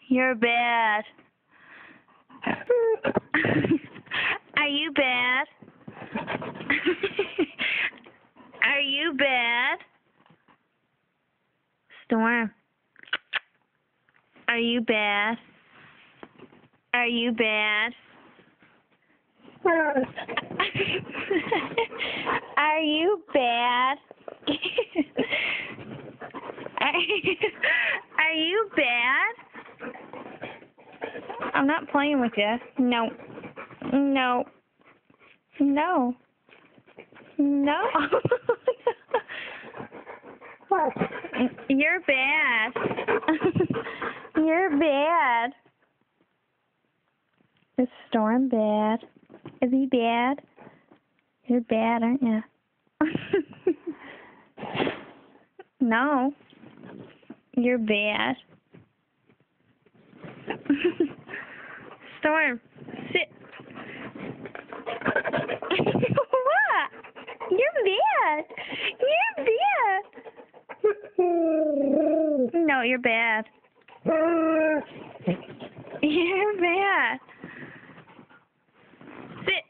You're bad. Are you bad? Are you bad? Storm. Are you bad? Are you bad? Are you bad? Are you bad? I'm not playing with you. No. No. No. No. You're bad. You're bad. Is Storm bad? Is he bad? You're bad, aren't you? No. You're bad. Storm, sit. What? You're bad. You're bad. No, you're bad. You're bad. Sit.